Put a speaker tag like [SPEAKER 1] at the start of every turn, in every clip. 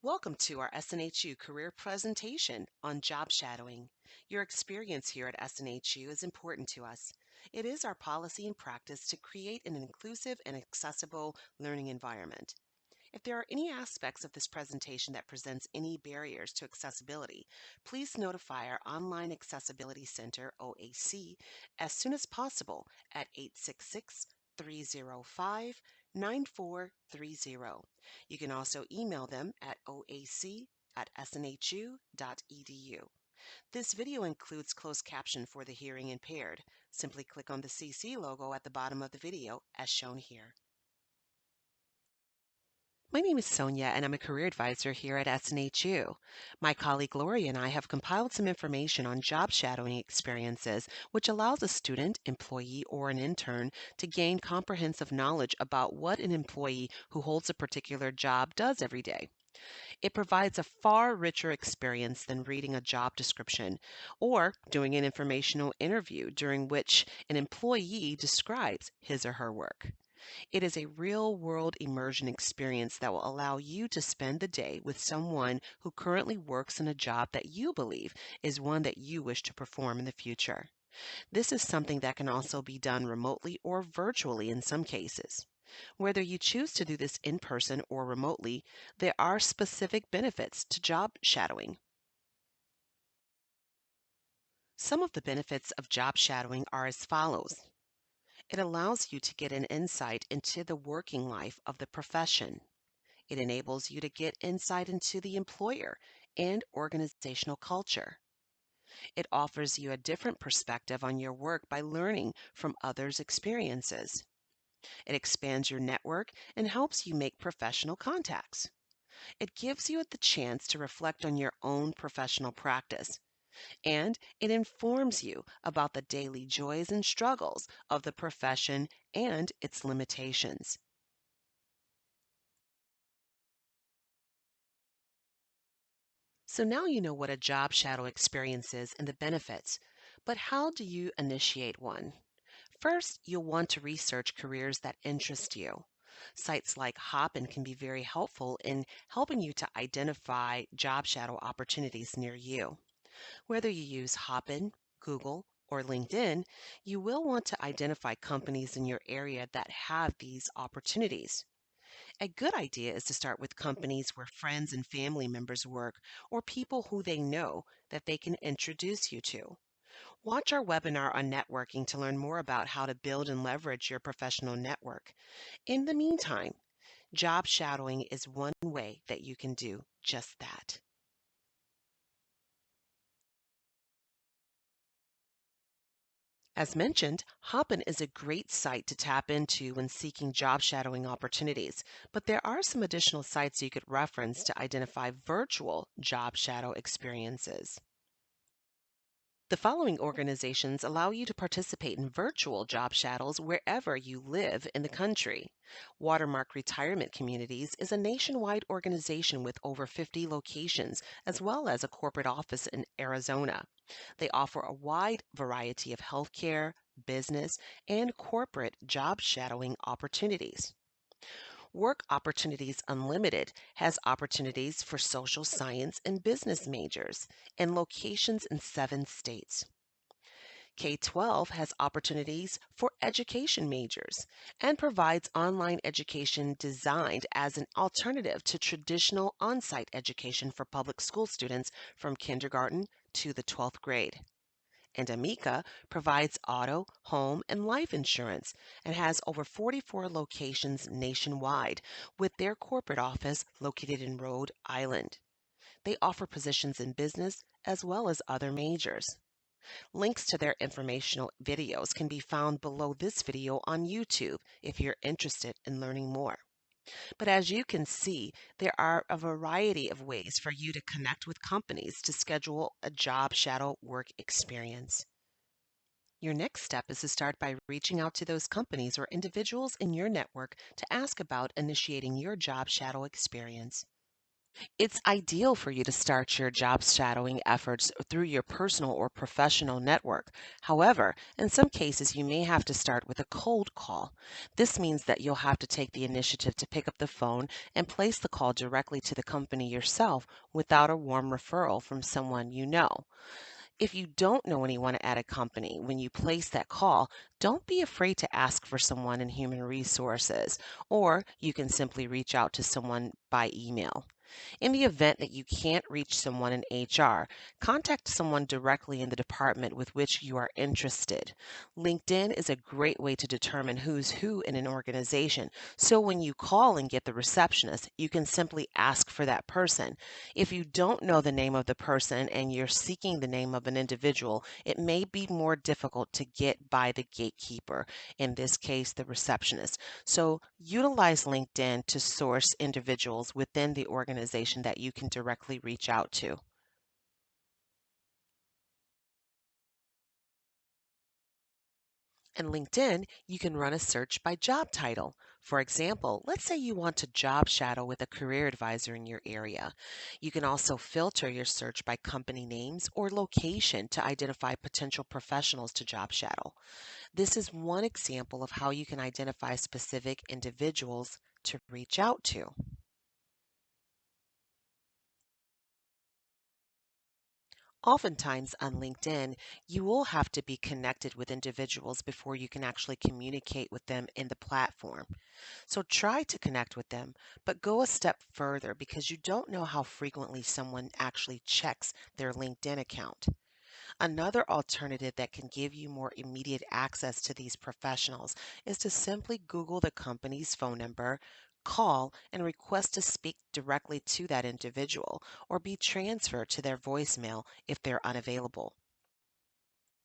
[SPEAKER 1] Welcome to our SNHU career presentation on job shadowing. Your experience here at SNHU is important to us. It is our policy and practice to create an inclusive and accessible learning environment. If there are any aspects of this presentation that presents any barriers to accessibility, please notify our Online Accessibility Center, OAC, as soon as possible at 866 305 9430. You can also email them at oac@snhu.edu. This video includes closed caption for the hearing impaired. Simply click on the CC logo at the bottom of the video as shown here. My name is Sonia, and I'm a career advisor here at SNHU. My colleague Lori and I have compiled some information on job shadowing experiences, which allows a student, employee, or an intern to gain comprehensive knowledge about what an employee who holds a particular job does every day. It provides a far richer experience than reading a job description or doing an informational interview during which an employee describes his or her work. It is a real-world immersion experience that will allow you to spend the day with someone who currently works in a job that you believe is one that you wish to perform in the future. This is something that can also be done remotely or virtually in some cases. Whether you choose to do this in person or remotely, there are specific benefits to job shadowing. Some of the benefits of job shadowing are as follows. It allows you to get an insight into the working life of the profession. It enables you to get insight into the employer and organizational culture. It offers you a different perspective on your work by learning from others' experiences. It expands your network and helps you make professional contacts. It gives you the chance to reflect on your own professional practice, and it informs you about the daily joys and struggles of the profession and its limitations. So now you know what a job shadow experience is and the benefits, but how do you initiate one? First, you'll want to research careers that interest you. Sites like Hopin can be very helpful in helping you to identify job shadow opportunities near you. Whether you use Hopin, Google, or LinkedIn, you will want to identify companies in your area that have these opportunities. A good idea is to start with companies where friends and family members work or people who they know that they can introduce you to. Watch our webinar on networking to learn more about how to build and leverage your professional network. In the meantime, job shadowing is one way that you can do just that. As mentioned, Hopin is a great site to tap into when seeking job shadowing opportunities, but there are some additional sites you could reference to identify virtual job shadow experiences. The following organizations allow you to participate in virtual job shadows wherever you live in the country. Watermark Retirement Communities is a nationwide organization with over 50 locations, as well as a corporate office in Arizona. They offer a wide variety of healthcare, business, and corporate job shadowing opportunities. Work Opportunities Unlimited has opportunities for social science and business majors and locations in 7 states. K-12 has opportunities for education majors and provides online education designed as an alternative to traditional on-site education for public school students from kindergarten to the 12th grade. And Amica provides auto, home, and life insurance and has over 44 locations nationwide, with their corporate office located in Rhode Island. They offer positions in business as well as other majors. Links to their informational videos can be found below this video on YouTube if you're interested in learning more. But as you can see, there are a variety of ways for you to connect with companies to schedule a job shadow work experience. Your next step is to start by reaching out to those companies or individuals in your network to ask about initiating your job shadow experience. It's ideal for you to start your job shadowing efforts through your personal or professional network. However, in some cases, you may have to start with a cold call. This means that you'll have to take the initiative to pick up the phone and place the call directly to the company yourself without a warm referral from someone you know. If you don't know anyone at a company when you place that call, don't be afraid to ask for someone in human resources, or you can simply reach out to someone by email. In the event that you can't reach someone in HR, contact someone directly in the department with which you are interested. LinkedIn is a great way to determine who's who in an organization, so when you call and get the receptionist, you can simply ask for that person. If you don't know the name of the person and you're seeking the name of an individual, it may be more difficult to get by the gatekeeper, in this case, the receptionist. So utilize LinkedIn to source individuals within the organization that you can directly reach out to. In LinkedIn, you can run a search by job title. For example, let's say you want to job shadow with a career advisor in your area. You can also filter your search by company names or location to identify potential professionals to job shadow. This is one example of how you can identify specific individuals to reach out to. Oftentimes on LinkedIn, you will have to be connected with individuals before you can actually communicate with them in the platform. So try to connect with them, but go a step further because you don't know how frequently someone actually checks their LinkedIn account. Another alternative that can give you more immediate access to these professionals is to simply Google the company's phone number, call, and request to speak directly to that individual or be transferred to their voicemail if they're unavailable.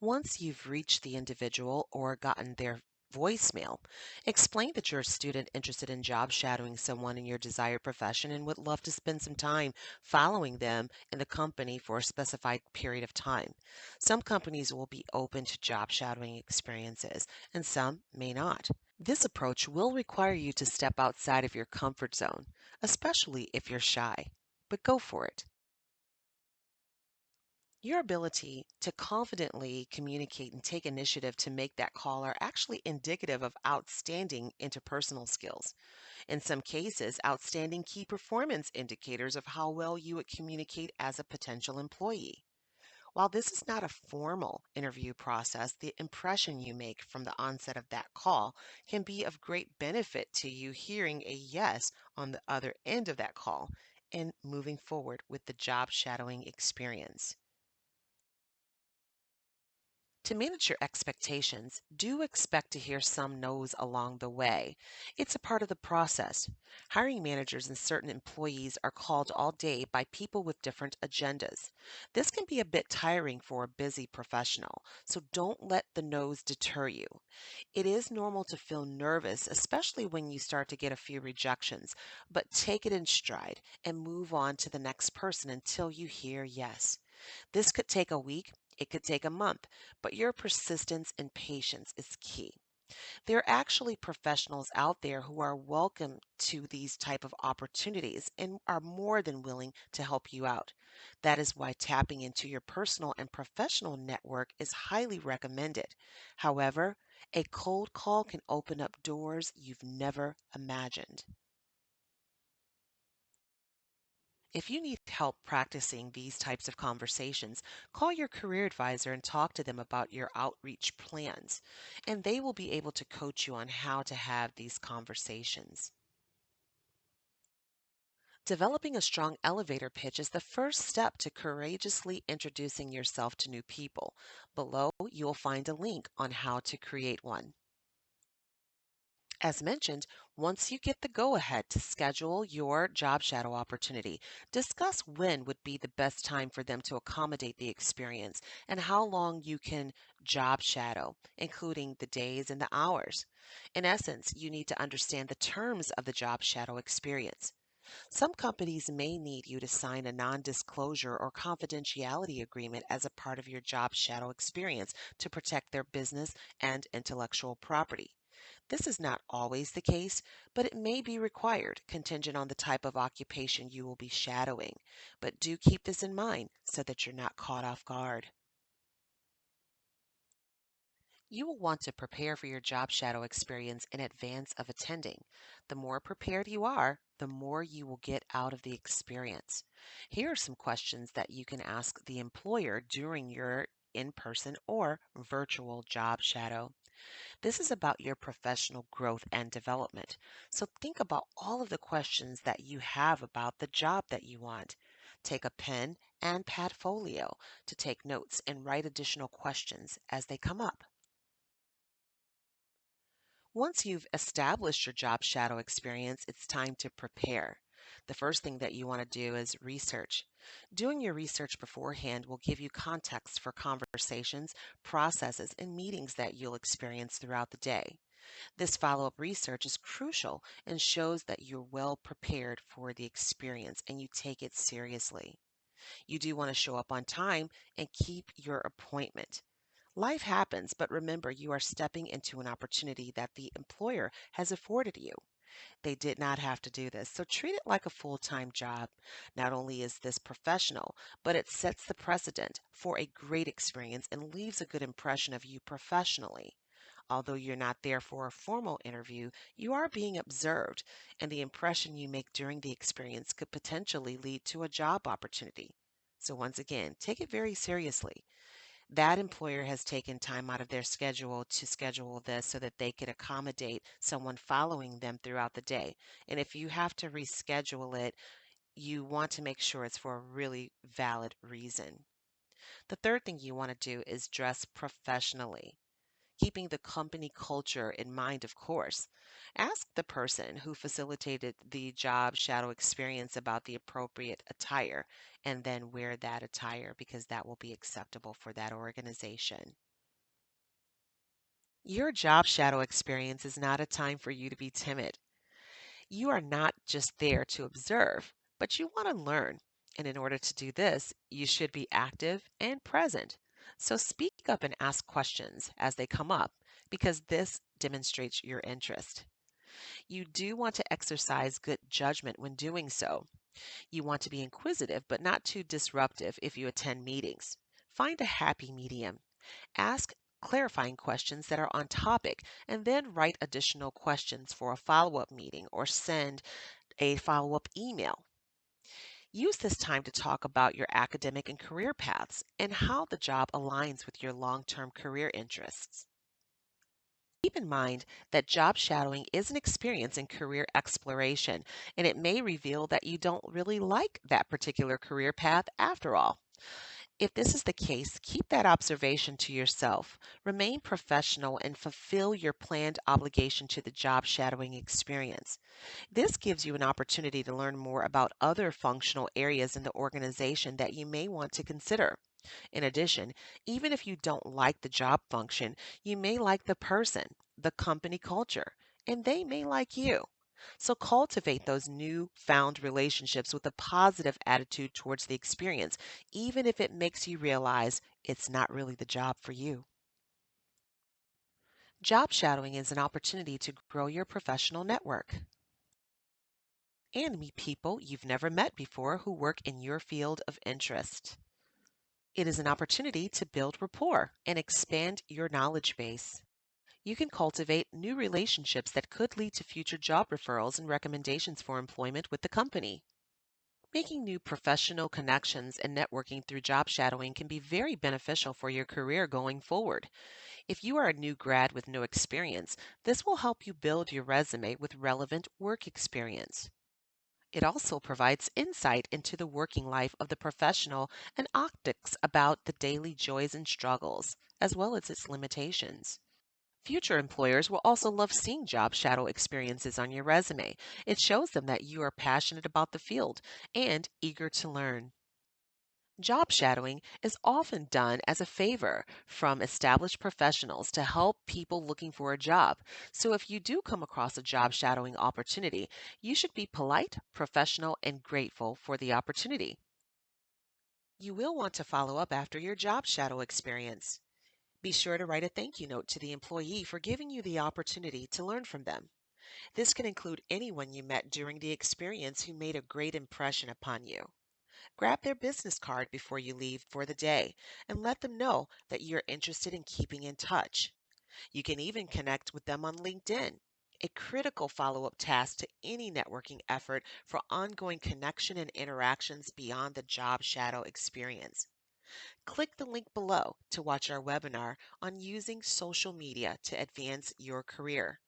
[SPEAKER 1] Once you've reached the individual or gotten their voicemail, explain that you're a student interested in job shadowing someone in your desired profession and would love to spend some time following them in the company for a specified period of time. Some companies will be open to job shadowing experiences, and some may not. This approach will require you to step outside of your comfort zone, especially if you're shy, but go for it. Your ability to confidently communicate and take initiative to make that call are actually indicative of outstanding interpersonal skills. In some cases, outstanding key performance indicators of how well you would communicate as a potential employee. While this is not a formal interview process, the impression you make from the onset of that call can be of great benefit to you hearing a yes on the other end of that call and moving forward with the job shadowing experience. To manage your expectations, do expect to hear some no's along the way. It's a part of the process. Hiring managers and certain employees are called all day by people with different agendas. This can be a bit tiring for a busy professional, so don't let the no's deter you. It is normal to feel nervous, especially when you start to get a few rejections, but take it in stride and move on to the next person until you hear yes. This could take a week, it could take a month, but your persistence and patience is key. There are actually professionals out there who are welcome to these type of opportunities and are more than willing to help you out. That is why tapping into your personal and professional network is highly recommended. However, a cold call can open up doors you've never imagined. If you need help practicing these types of conversations, call your career advisor and talk to them about your outreach plans, and they will be able to coach you on how to have these conversations. Developing a strong elevator pitch is the first step to courageously introducing yourself to new people. Below, you'll find a link on how to create one. As mentioned, once you get the go ahead to schedule your job shadow opportunity, discuss when would be the best time for them to accommodate the experience and how long you can job shadow, including the days and the hours. In essence, you need to understand the terms of the job shadow experience. Some companies may need you to sign a non disclosure or confidentiality agreement as a part of your job shadow experience to protect their business and intellectual property. This is not always the case, but it may be required, contingent on the type of occupation you will be shadowing. But do keep this in mind so that you're not caught off guard. You will want to prepare for your job shadow experience in advance of attending. The more prepared you are, the more you will get out of the experience. Here are some questions that you can ask the employer during your in person or virtual job shadow. This is about your professional growth and development. So think about all of the questions that you have about the job that you want. Take a pen and pad folio to take notes and write additional questions as they come up. Once you've established your job shadow experience, it's time to prepare. The first thing that you want to do is research. Doing your research beforehand will give you context for conversations, processes, and meetings that you'll experience throughout the day. This follow up research is crucial and shows that you're well prepared for the experience and you take it seriously. You do want to show up on time and keep your appointment. Life happens, but remember you are stepping into an opportunity that the employer has afforded you. They did not have to do this, so treat it like a full time job. Not only is this professional, but it sets the precedent for a great experience and leaves a good impression of you professionally. Although you're not there for a formal interview, you are being observed, and the impression you make during the experience could potentially lead to a job opportunity. So, once again, take it very seriously. That employer has taken time out of their schedule to schedule this so that they could accommodate someone following them throughout the day. And if you have to reschedule it, you want to make sure it's for a really valid reason. The third thing you want to do is dress professionally, keeping the company culture in mind, of course. Ask the person who facilitated the job shadow experience about the appropriate attire and then wear that attire because that will be acceptable for that organization. Your job shadow experience is not a time for you to be timid. You are not just there to observe, but you want to learn. And in order to do this, you should be active and present. So speak up and ask questions as they come up because this demonstrates your interest. You do want to exercise good judgment when doing so. You want to be inquisitive but not too disruptive if you attend meetings. Find a happy medium. Ask clarifying questions that are on topic and then write additional questions for a follow up meeting or send a follow up email. Use this time to talk about your academic and career paths and how the job aligns with your long term career interests. Keep in mind that job shadowing is an experience in career exploration, and it may reveal that you don't really like that particular career path after all. If this is the case, keep that observation to yourself. Remain professional and fulfill your planned obligation to the job shadowing experience. This gives you an opportunity to learn more about other functional areas in the organization that you may want to consider. In addition, even if you don't like the job function, you may like the person, the company culture, and they may like you. So cultivate those new found relationships with a positive attitude towards the experience, even if it makes you realize it's not really the job for you. Job shadowing is an opportunity to grow your professional network and meet people you've never met before who work in your field of interest. It is an opportunity to build rapport and expand your knowledge base. You can cultivate new relationships that could lead to future job referrals and recommendations for employment with the company. Making new professional connections and networking through job shadowing can be very beneficial for your career going forward. If you are a new grad with no experience, this will help you build your resume with relevant work experience. It also provides insight into the working life of the professional and optics about the daily joys and struggles, as well as its limitations. Future employers will also love seeing job shadow experiences on your resume. It shows them that you are passionate about the field and eager to learn. Job shadowing is often done as a favor from established professionals to help people looking for a job. So if you do come across a job shadowing opportunity, you should be polite, professional, and grateful for the opportunity. You will want to follow up after your job shadow experience. Be sure to write a thank you note to the employee for giving you the opportunity to learn from them. This can include anyone you met during the experience who made a great impression upon you. Grab their business card before you leave for the day and let them know that you're interested in keeping in touch. You can even connect with them on LinkedIn, a critical follow up task to any networking effort for ongoing connection and interactions beyond the job shadow experience. Click the link below to watch our webinar on using social media to advance your career.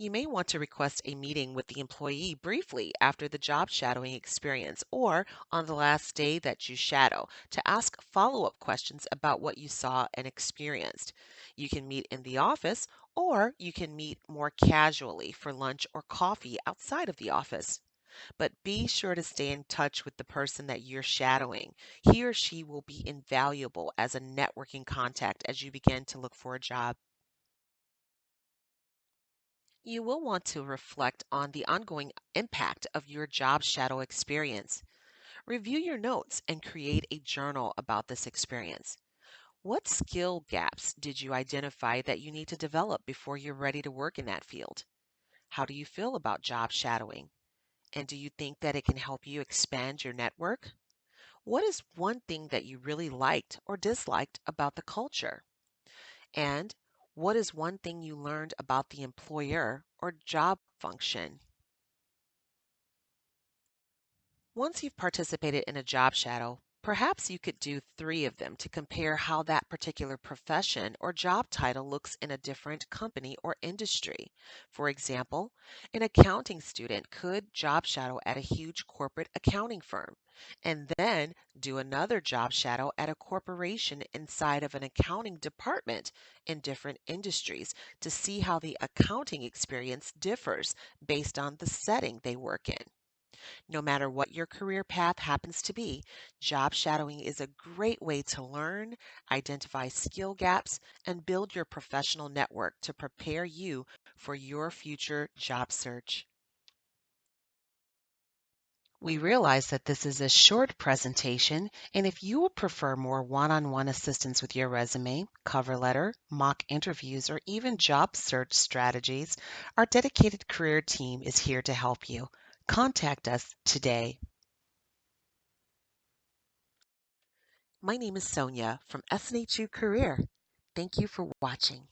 [SPEAKER 1] You may want to request a meeting with the employee briefly after the job shadowing experience or on the last day that you shadow to ask follow up questions about what you saw and experienced. You can meet in the office or you can meet more casually for lunch or coffee outside of the office. But be sure to stay in touch with the person that you're shadowing. He or she will be invaluable as a networking contact as you begin to look for a job. You will want to reflect on the ongoing impact of your job shadow experience. Review your notes and create a journal about this experience. What skill gaps did you identify that you need to develop before you're ready to work in that field? How do you feel about job shadowing? And do you think that it can help you expand your network? What is one thing that you really liked or disliked about the culture? And what is one thing you learned about the employer or job function? Once you've participated in a job shadow, perhaps you could do three of them to compare how that particular profession or job title looks in a different company or industry. For example, an accounting student could job shadow at a huge corporate accounting firm and then do another job shadow at a corporation inside of an accounting department in different industries to see how the accounting experience differs based on the setting they work in. No matter what your career path happens to be, job shadowing is a great way to learn, identify skill gaps, and build your professional network to prepare you for your future job search. We realize that this is a short presentation, and if you would prefer more one-on-one assistance with your resume, cover letter, mock interviews, or even job search strategies, our dedicated career team is here to help you. Contact us today. My name is Sonia from SNH2 Career. Thank you for watching.